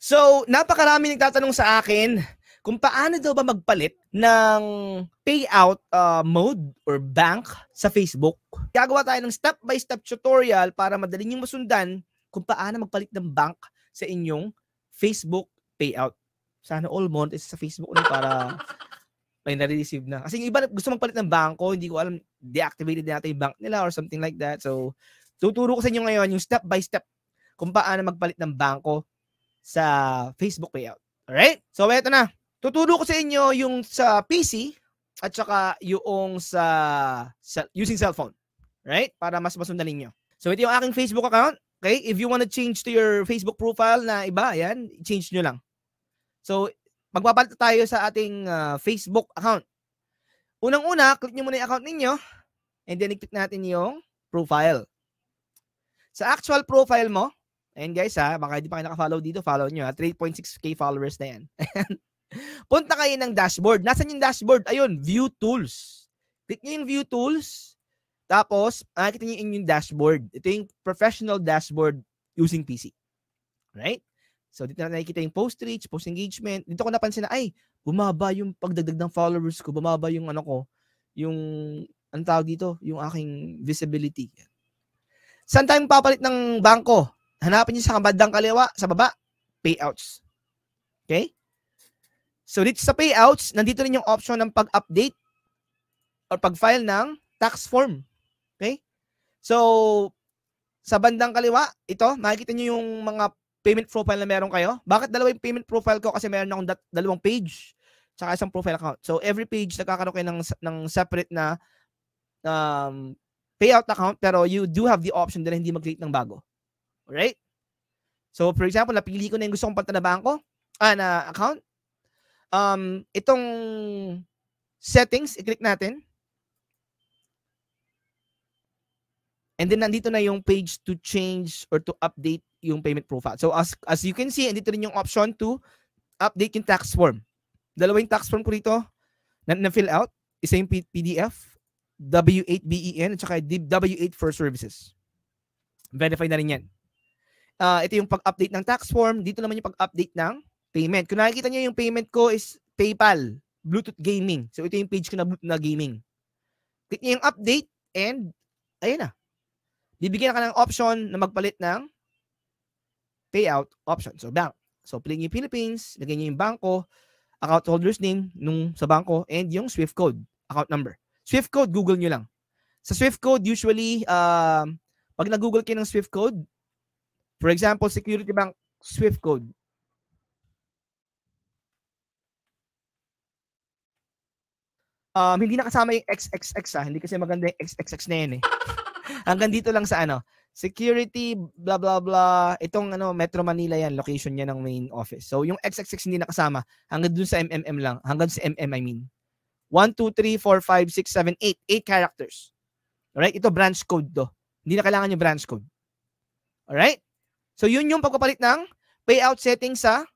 So, napakarami nagtatanong sa akin kung paano daw ba magpalit ng payout mode or bank sa Facebook. Gagawa tayo ng step-by-step tutorial para madali nyo masundan kung paano magpalit ng bank sa inyong Facebook payout. Sana all monetize sa Facebook para may nare-receive na. Kasi yung iba gusto magpalit ng bangko, hindi ko alam, deactivated na natin yung bank nila or something like that. So, tuturo ko sa inyo ngayon yung step-by-step kung paano magpalit ng bangko sa Facebook payout. Alright? So, eto na. Tuturo ko sa inyo yung sa PC at saka yung sa using cellphone. Right? Para mas masundan ninyo. So, ito yung aking Facebook account. Okay? If you want to change to your Facebook profile na iba, ayan, change nyo lang. So, magpapalit tayo sa ating Facebook account. Unang-una, click nyo muna yung account ninyo and then i-click natin yung profile. Sa actual profile mo, ayan guys baka hindi pa kayo naka-follow dito, follow nyo 3.6k followers na yan. Punta kayo ng dashboard. Nasaan yung dashboard? Ayun, view tools. Click nyo yung view tools. Tapos, nakikita nyo yung dashboard. Ito yung professional dashboard using PC. Right? So, dito na nakikita yung post reach, post engagement. Dito ko napansin na, ay, bumaba yung pagdagdag ng followers ko. Bumaba yung yung, ang tawag dito, yung aking visibility. Saan tayo papalit ng bangko? Hanapin nyo sa bandang kaliwa, sa baba, payouts. Okay? So, dito sa payouts, nandito rin yung option ng pag-update or pag-file ng tax form. Okay? So, sa bandang kaliwa, ito, makikita nyo yung mga payment profile na meron kayo. Bakit dalawa yung payment profile ko? Kasi meron akong dalawang page tsaka isang profile account. So, every page nagkakaroon kayo ng separate na payout account, pero you do have the option na hindi mag-create ng bago. Alright? So, for example, napili ko na yung gusto kong palitan na bangko, na account. Itong settings, i-click natin. And then, nandito na yung page to change or to update yung payment profile. So, as you can see, nandito rin yung option to update yung tax form. Dalawa yung tax form ko rito na fill out. Isa yung PDF, W8BEN, at saka W8 for services. Verify na rin yan. Ito yung pag-update ng tax form. Dito naman yung pag-update ng payment. Kung nakikita nyo yung payment ko is PayPal, Bluetooth Gaming. So, ito yung page ko na Bluetooth na gaming. Click nyo yung update and ayun na. Bibigyan ka ng option na magpalit ng payout option. So, bank. So, piliin yung Philippines, lagyan nyo yung bangko, account holder's name nung sa bangko, and yung SWIFT code, account number. SWIFT code, Google nyo lang. Sa SWIFT code, usually, pag nag-Google kayo ng SWIFT code, for example, Security Bank SWIFT code, hindi nakasama yung XXX hindi kasi maganda yung XXX na yan Hanggang dito lang sa security, blah blah blah. Itong Metro Manila yan, location niya ng main office. So yung XXX hindi nakasama, hanggang dun sa MMM lang, hanggang sa MM I mean. 1 2 3 4 5 6 7 8 characters. Alright, ito branch code to. Hindi na kailangan yung branch code. Alright? So yun yung pagpapalit ng payout settings sa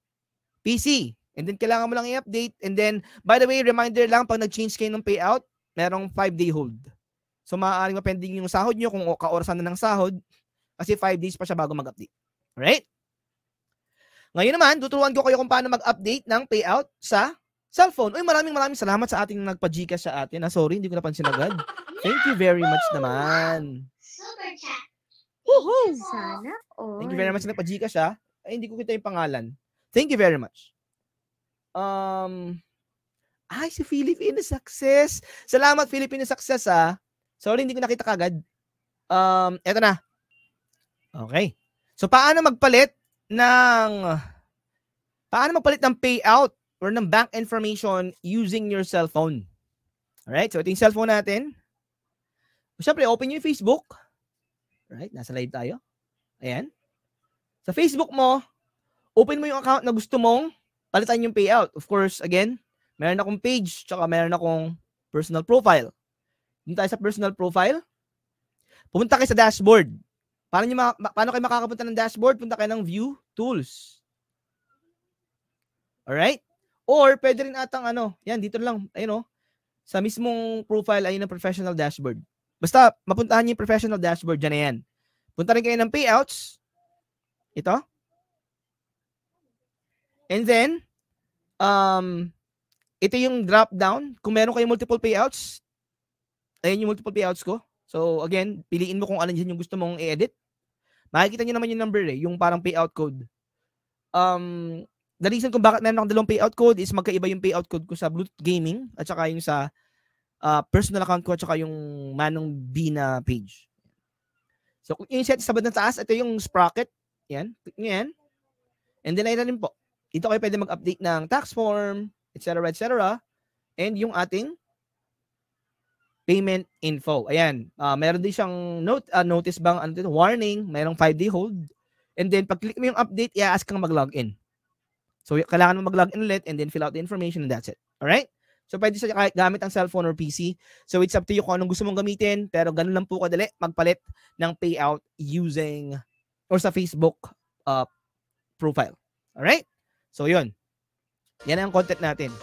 PC. And then, kailangan mo lang i-update. And then, by the way, reminder lang, pag nag-change kayo ng payout, merong 5-day hold. So, maaaring mapending yung sahod nyo kung kaorasan na ng sahod kasi 5 days pa siya bago mag-update. Alright? Ngayon naman, tuturuan ko kayo kung paano mag-update ng payout sa cellphone. Uy, maraming salamat sa ating nagpa-Gcash sa atin. Sorry, hindi ko napansin agad. Thank you very much naman. Super chat. Woohoo! Sana all. Thank you very much sa nagpa-Gcash Ay, hindi ko kita yung pangalan. Thank you very much. Si Filipino Success. Salamat, Filipino Success Sorry, hindi ko nakita kagad. Eto na. Okay. So, paano magpalit ng payout or ng bank information using your cellphone? Alright, so ito yung cellphone natin. Siyempre, open nyo yung Facebook. Alright, nasa live tayo. Ayan. Sa Facebook mo, open mo yung account na gusto mong palitan yung payout. Of course, again, meron akong page, tsaka meron akong personal profile. Dito tayo sa personal profile. Pumunta kayo sa dashboard. Paano kayo makakapunta ng dashboard? Punta kayo ng view tools. Alright? Or, pwede rin atang yan, dito lang, sa mismong profile, ayun ang professional dashboard. Basta, mapuntahan niyo yung professional dashboard, dyan na yan. Punta rin kayo ng payouts. Ito. And then, ito yung drop down. Kung meron kayong multiple payouts, ayan yung multiple payouts ko. So, again, piliin mo kung alin dyan yung gusto mong i-edit. Makikita nyo naman yung number yung parang payout code. The reason kung bakit meron akong dalawang payout code is magkaiba yung payout code ko sa Bluetooth Gaming at saka yung sa personal account ko at saka yung Manong B na page. So, kung yung set sa bandang taas, ito yung sprocket. Yan. Click nyo yan. And then, ito rin po. Dito kayo pwede mag-update ng tax form, etc. etc. And yung ating payment info. Ayan. Meron din siyang notice bang warning. Mayroong 5-day hold. And then, pag click mo yung update, i-ask kang mag-login. So, kailangan mo mag-login ulit and then fill out the information and that's it. Alright? So, pwede siya gamit ang cellphone or PC. So, it's up to you kung anong gusto mong gamitin. Pero ganun lang po kadali magpalit ng payout using or sa Facebook profile. Alright? So, yun. Yan ang content natin.